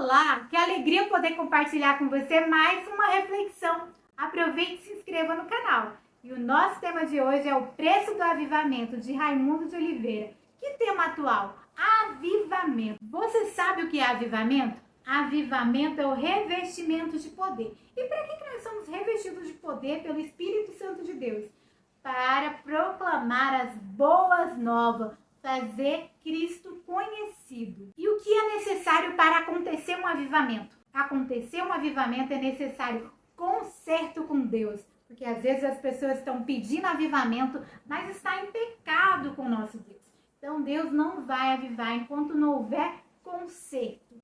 Olá, que alegria poder compartilhar com você mais uma reflexão. Aproveite e se inscreva no canal. E o nosso tema de hoje é o preço do avivamento, de Raimundo de Oliveira. Que tema atual? Avivamento. Você sabe o que é avivamento? Avivamento é o revestimento de poder. E para que nós somos revestidos de poder pelo Espírito Santo de Deus? Para proclamar as boas novas, fazer Cristo conhecido. E o que é necessário para acontecer um avivamento? Acontecer um avivamento é necessário conserto com Deus. Porque às vezes as pessoas estão pedindo avivamento, mas está em pecado com o nosso Deus. Então Deus não vai avivar enquanto não houver conserto.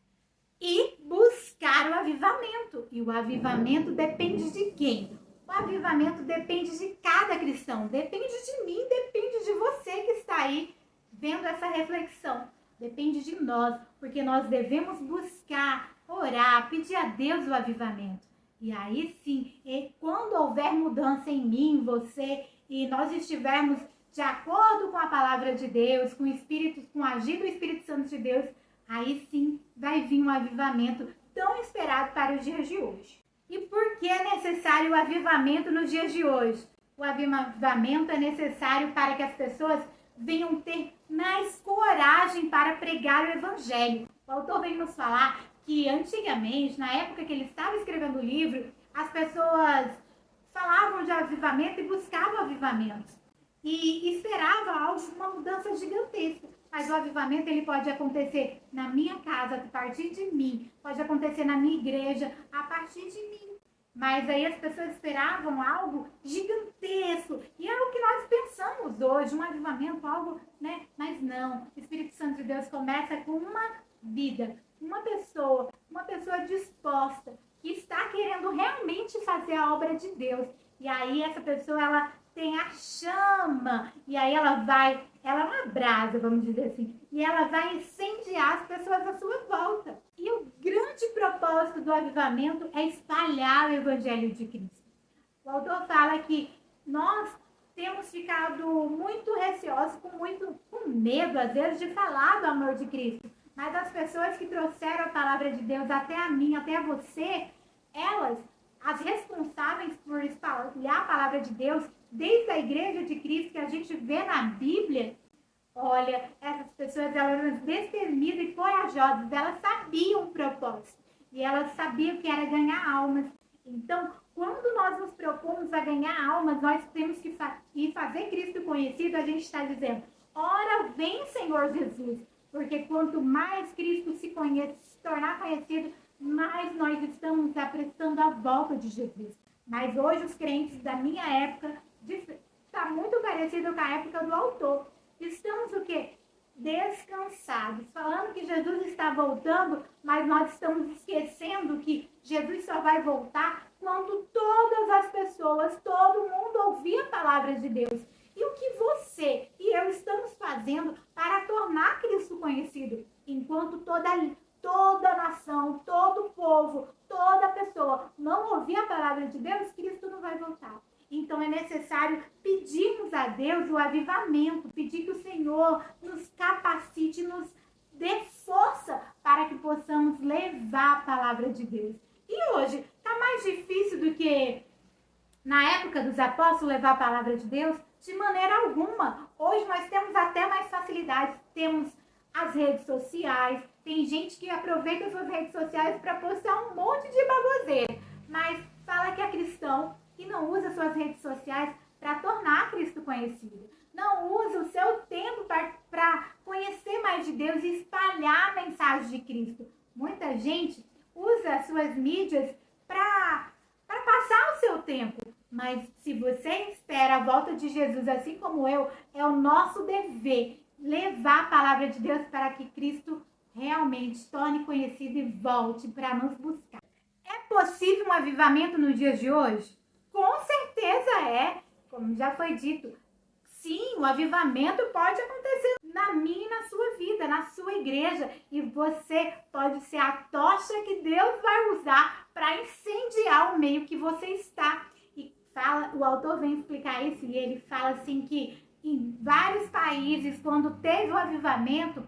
E buscar o avivamento. E o avivamento depende de quem? O avivamento depende de cada cristão. Depende de mim, depende de você que está aí vendo essa reflexão. Depende de nós, porque nós devemos buscar, orar, pedir a Deus o avivamento. E aí sim, quando houver mudança em mim, em você, e nós estivermos de acordo com a palavra de Deus, com o agir do Espírito Santo de Deus, aí sim vai vir um avivamento tão esperado para os dias de hoje. E por que é necessário o avivamento nos dias de hoje? O avivamento é necessário para que as pessoas venham ter mais coragem para pregar o Evangelho. O autor vem nos falar que antigamente, na época que ele estava escrevendo o livro, as pessoas falavam de avivamento e buscavam avivamento. E esperavam uma mudança gigantesca. Mas o avivamento ele pode acontecer na minha casa, a partir de mim. Pode acontecer na minha igreja, a partir de mim. Mas aí as pessoas esperavam algo gigantesco. E é o que nós pensamos hoje, um avivamento, algo, né? Mas não, o Espírito Santo de Deus começa com uma vida, uma pessoa disposta, que está querendo realmente fazer a obra de Deus. E aí essa pessoa, ela tem a chama, e aí ela é uma brasa, vamos dizer assim, e ela vai incendiar as pessoas à sua volta. E o grande propósito do avivamento é espalhar o Evangelho de Cristo. O autor fala que nós temos ficado muito receosos, com medo, às vezes, de falar do amor de Cristo. Mas as pessoas que trouxeram a palavra de Deus até a mim, até a você, elas, as responsáveis por espalhar a palavra de Deus, desde a igreja de Cristo que a gente vê na Bíblia, olha, essas pessoas, elas eram destemidas e corajosas, elas sabiam o propósito e elas sabiam que era ganhar almas. Então, quando nós nos propomos a ganhar almas, nós temos que fazer Cristo conhecido. A gente está dizendo, ora vem Senhor Jesus, porque quanto mais Cristo se tornar conhecido, mais nós estamos apressando a volta de Jesus. Mas hoje os crentes da minha época, está muito parecido com a época do autor. Estamos o quê? Descansados, falando que Jesus está voltando, mas nós estamos esquecendo que Jesus só vai voltar quando todas as pessoas, todo mundo ouvir a palavra de Deus. E o que você e eu estamos fazendo para tornar Cristo conhecido? Enquanto toda nação, todo povo, toda pessoa não ouvir a palavra de Deus, Cristo não vai voltar. Então é necessário pedirmos a Deus o avivamento, pedir que o Senhor nos capacite, nos dê força para que possamos levar a palavra de Deus. E hoje está mais difícil do que na época dos apóstolos levar a palavra de Deus? De maneira alguma. Hoje nós temos até mais facilidades, temos as redes sociais, tem gente que aproveita suas redes sociais para postar um monte de baboseira, mas fala que é cristão, que não usa suas redes sociais para tornar Cristo conhecido. Não usa o seu tempo para conhecer mais de Deus e espalhar a mensagem de Cristo. Muita gente usa as suas mídias para passar o seu tempo. Mas se você espera a volta de Jesus, assim como eu, é o nosso dever levar a palavra de Deus para que Cristo realmente torne conhecido e volte para nos buscar. É possível um avivamento nos dias de hoje? Com certeza é, como já foi dito. Sim, o avivamento pode acontecer na minha e na sua vida, na sua igreja. E você pode ser a tocha que Deus vai usar para incendiar o meio que você está. E o autor vem explicar isso e ele fala assim que em vários países, quando teve o avivamento,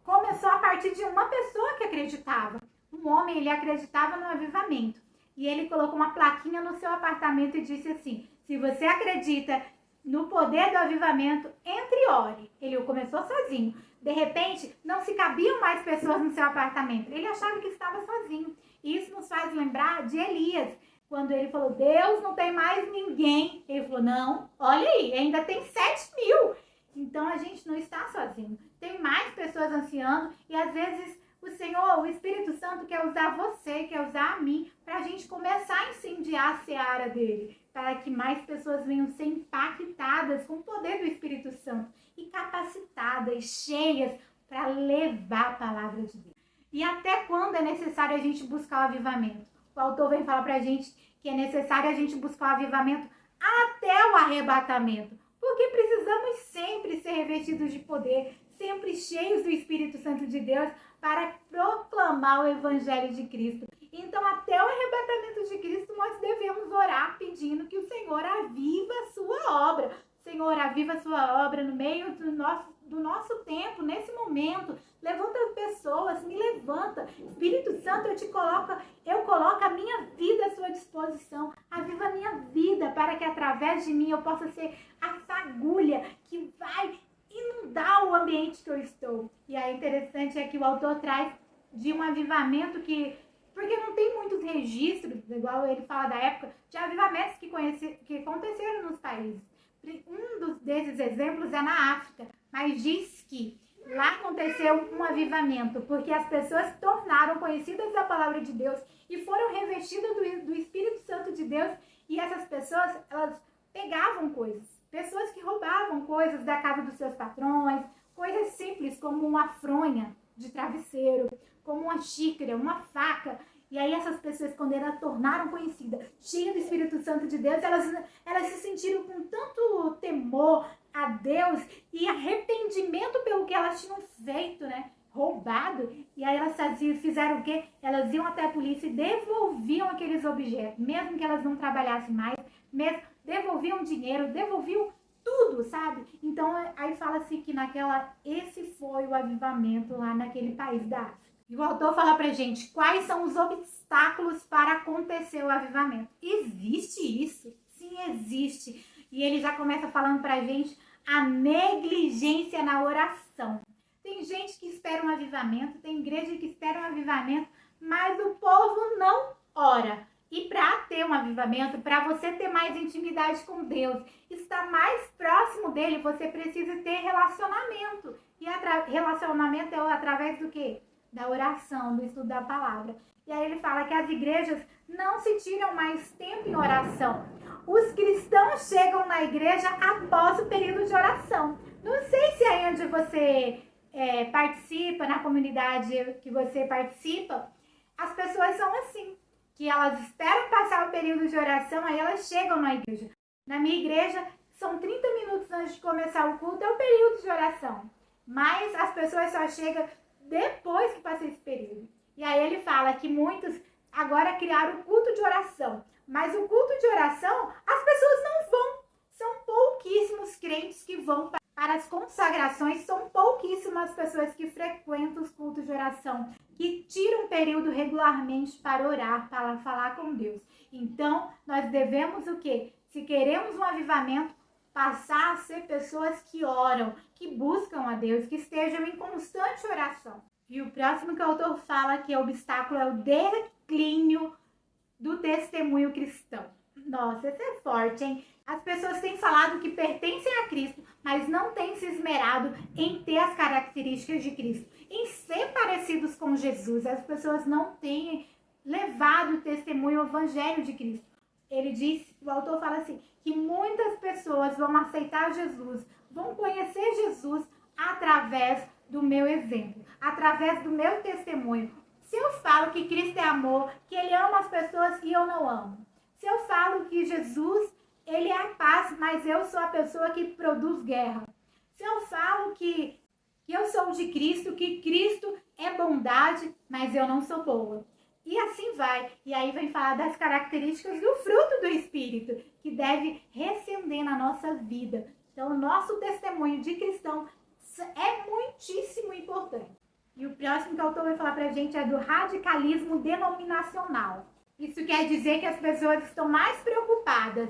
começou a partir de uma pessoa que acreditava. Um homem, ele acreditava no avivamento. E ele colocou uma plaquinha no seu apartamento e disse assim: se você acredita no poder do avivamento, entre e ore. Ele começou sozinho. De repente, não se cabiam mais pessoas no seu apartamento. Ele achava que estava sozinho. E isso nos faz lembrar de Elias. Quando ele falou, Deus, não tem mais ninguém. Ele falou, não, olha aí, ainda tem 7.000. Então, a gente não está sozinho. Tem mais pessoas ansiando e, às vezes, o Senhor, o Espírito Santo quer usar você, quer usar a mim, para a gente começar a incendiar a seara dele, para que mais pessoas venham ser impactadas com o poder do Espírito Santo e capacitadas, cheias, para levar a palavra de Deus. E até quando é necessário a gente buscar o avivamento? O autor vem falar para a gente que é necessário a gente buscar o avivamento até o arrebatamento, porque precisamos sempre ser revestidos de poder, sempre cheios do Espírito Santo de Deus, para proclamar o Evangelho de Cristo. Então, até o arrebatamento de Cristo, nós devemos orar pedindo que o Senhor aviva a sua obra. Senhor, aviva a sua obra no meio do nosso tempo, nesse momento. Levanta pessoas, me levanta. Espírito Santo, eu coloco a minha vida à sua disposição. Aviva a minha vida para que através de mim eu possa ser a fagulha que vai inundar o ambiente que eu estou. E aí interessante é que o autor traz de um avivamento porque não tem muitos registros, igual ele fala da época, de avivamentos que aconteceram nos países. Desses exemplos é na África, mas diz que lá aconteceu um avivamento, porque as pessoas se tornaram conhecidas da palavra de Deus e foram revestidas do Espírito Santo de Deus, e essas pessoas, elas pegavam coisas. Pessoas que roubavam coisas da casa dos seus patrões, coisas simples como uma fronha de travesseiro, como uma xícara, uma faca. E aí essas pessoas, quando elas tornaram conhecidas, cheias do Espírito Santo de Deus, elas se sentiram com tanto temor a Deus e arrependimento pelo que elas tinham feito, né? Roubado. E aí elas fizeram o quê? Elas iam até a polícia e devolviam aqueles objetos, mesmo que elas não trabalhassem mais, mesmo devolviam dinheiro, devolviam tudo, sabe? Então, aí fala-se que esse foi o avivamento lá naquele país da África. E o autor fala pra gente quais são os obstáculos para acontecer o avivamento. Existe isso? Sim, existe. E ele já começa falando pra gente a negligência na oração. Tem gente que espera um avivamento, tem igreja que espera um avivamento, mas o povo não ora. E para ter um avivamento, para você ter mais intimidade com Deus, estar mais próximo dele, você precisa ter relacionamento. E relacionamento é através do quê? Da oração, do estudo da palavra. E aí ele fala que as igrejas não se tiram mais tempo em oração. Os cristãos chegam na igreja após o período de oração. Não sei se aí onde você participa, na comunidade que você participa, as pessoas são assim, que elas esperam passar o período de oração, aí elas chegam na igreja. Na minha igreja, são 30 minutos antes de começar o culto, é o período de oração. Mas as pessoas só chegam depois que passa esse período. E aí ele fala que muitos agora criaram o culto de oração. Mas o culto de oração, as pessoas não vão. São pouquíssimos crentes que vão para as consagrações, são pouquíssimas pessoas que frequentam os cultos de oração, que tiram um período regularmente para orar, para falar com Deus. Então, nós devemos o quê? Se queremos um avivamento, passar a ser pessoas que oram, que buscam a Deus, que estejam em constante oração. E o próximo que o autor fala que é o obstáculo é o declínio do testemunho cristão. Nossa, esse é forte, hein? As pessoas têm falado que pertencem a Cristo, mas não têm se esmerado em ter as características de Cristo, em ser parecidos com Jesus. As pessoas não têm levado o testemunho ao Evangelho de Cristo. Ele diz, o autor fala assim, que muitas pessoas vão aceitar Jesus, vão conhecer Jesus através do meu exemplo, através do meu testemunho. Se eu falo que Cristo é amor, que Ele ama as pessoas e eu não amo. Se eu falo que Jesus, Ele é a paz, mas eu sou a pessoa que produz guerra. Se eu falo que eu sou de Cristo, que Cristo é bondade, mas eu não sou boa. E assim vai. E aí vem falar das características do fruto do Espírito, que deve recender na nossa vida. Então, o nosso testemunho de cristão é muitíssimo importante. E o próximo que o autor vai falar pra gente é do radicalismo denominacional. Isso quer dizer que as pessoas estão mais preocupadas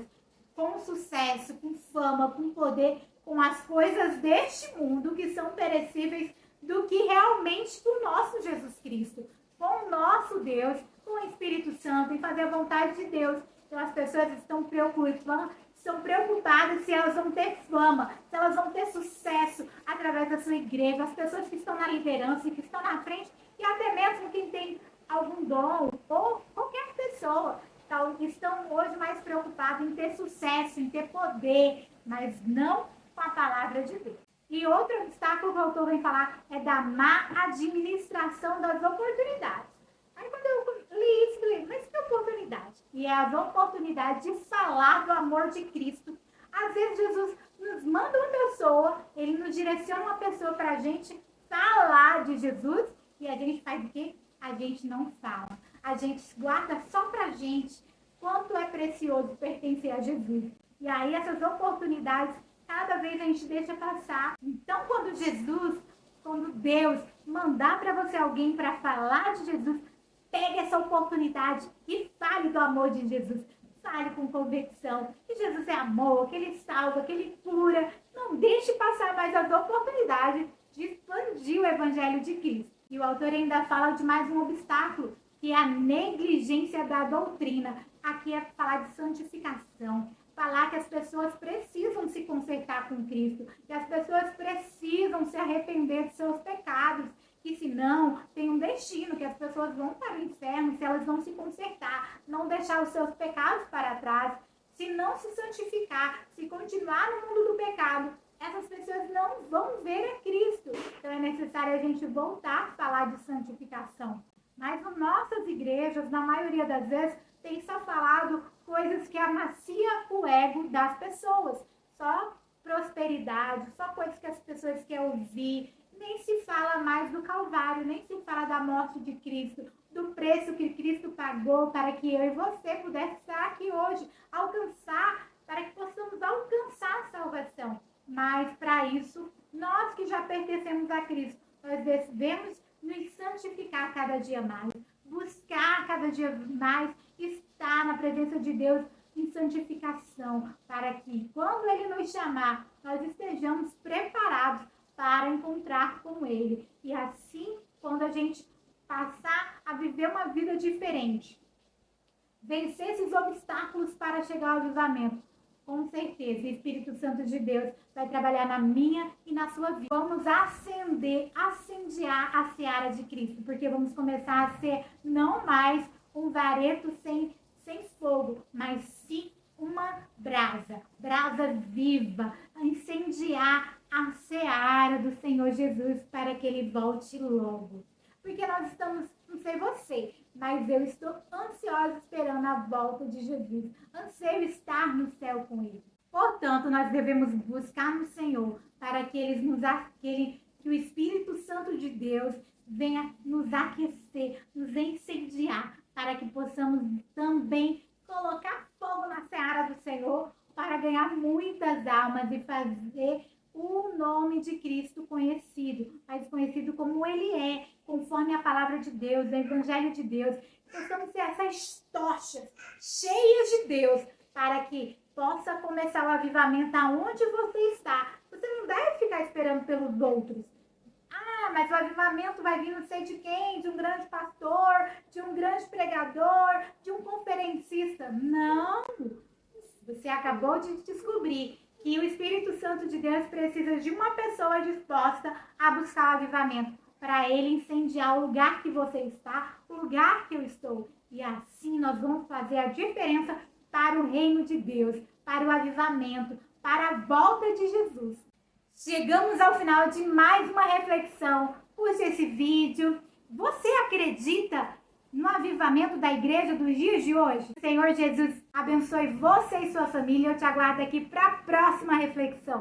com sucesso, com fama, com poder, com as coisas deste mundo que são perecíveis, do que realmente com o nosso Jesus Cristo, com o nosso Deus, com o Espírito Santo, em fazer a vontade de Deus. Então as pessoas estão preocupadas se elas vão ter fama, se elas vão ter sucesso através da sua igreja, as pessoas que estão na liderança, que estão na frente, e até mesmo quem tem algum dom, ou qualquer pessoa, estão hoje mais preocupados em ter sucesso, em ter poder, mas não com a palavra de Deus. E outro obstáculo que o autor vem falar é da má administração das oportunidades. Aí quando eu li isso, eu falei, mas que oportunidade? E é as oportunidades de falar do amor de Cristo. Às vezes Jesus nos manda uma pessoa, ele nos direciona uma pessoa para a gente falar de Jesus, e a gente faz o quê? A gente não fala. A gente guarda só pra gente quanto é precioso pertencer a Jesus. E aí essas oportunidades, cada vez a gente deixa passar. Então quando Deus mandar para você alguém para falar de Jesus, pegue essa oportunidade e fale do amor de Jesus. Fale com convicção que Jesus é amor, que Ele salva, que Ele cura. Não deixe passar mais as oportunidades de expandir o Evangelho de Cristo. E o autor ainda fala de mais um obstáculo, que é a negligência da doutrina. Aqui é falar de santificação. Falar que as pessoas precisam se consertar com Cristo, que as pessoas precisam se arrepender de seus pecados, que senão tem um destino, que as pessoas vão para o inferno se elas não se consertar, não deixar os seus pecados para trás, se não se santificar, se continuar no mundo do pecado, essas pessoas não vão ver a Cristo. Então é necessário a gente voltar a falar de santificação. Mas nas nossas igrejas, na maioria das vezes, tem só falado coisas que amacia o ego das pessoas. Só prosperidade, só coisas que as pessoas querem ouvir. Nem se fala mais do Calvário, nem se fala da morte de Cristo, do preço que Cristo pagou para que eu e você pudesse estar aqui hoje, para que possamos alcançar a salvação. Mas para isso, nós que já pertencemos a Cristo, nós devemos nos santificar cada dia mais, buscar cada dia mais estar na presença de Deus em santificação, para que quando Ele nos chamar, nós estejamos preparados para encontrar com Ele. E assim, quando a gente passar a viver uma vida diferente, vencer esses obstáculos para chegar ao avivamento, com certeza, o Espírito Santo de Deus vai trabalhar na minha e na sua vida. Vamos acendear a seara de Cristo, porque vamos começar a ser não mais um vareto sem fogo, mas sim uma brasa viva, a incendiar a seara do Senhor Jesus para que Ele volte logo. Porque nós estamos, não sei você, mas eu estou ansiosa esperando a volta de Jesus. Anseio estar no céu com Ele. Portanto, nós devemos buscar no Senhor para que que o Espírito Santo de Deus venha nos aquecer, nos incendiar, para que possamos também colocar fogo na seara do Senhor para ganhar muitas almas e fazer o nome de Cristo conhecido, mas conhecido como Ele é, conforme a palavra de Deus, o Evangelho de Deus. Possamos ser essas tochas cheias de Deus, para que possa começar o avivamento aonde você está. Você não deve ficar esperando pelos outros. Ah, mas o avivamento vai vir não sei de quem, de um grande pastor, de um grande pregador, de um conferencista. Não! Você acabou de descobrir que o Espírito Santo de Deus precisa de uma pessoa disposta a buscar o avivamento, para Ele incendiar o lugar que você está, o lugar que eu estou. E assim nós vamos fazer a diferença para o reino de Deus, para o avivamento, para a volta de Jesus. Chegamos ao final de mais uma reflexão. Curte esse vídeo. Você acredita no avivamento da igreja dos dias de hoje? Senhor Jesus abençoe você e sua família. Eu te aguardo aqui para a próxima reflexão.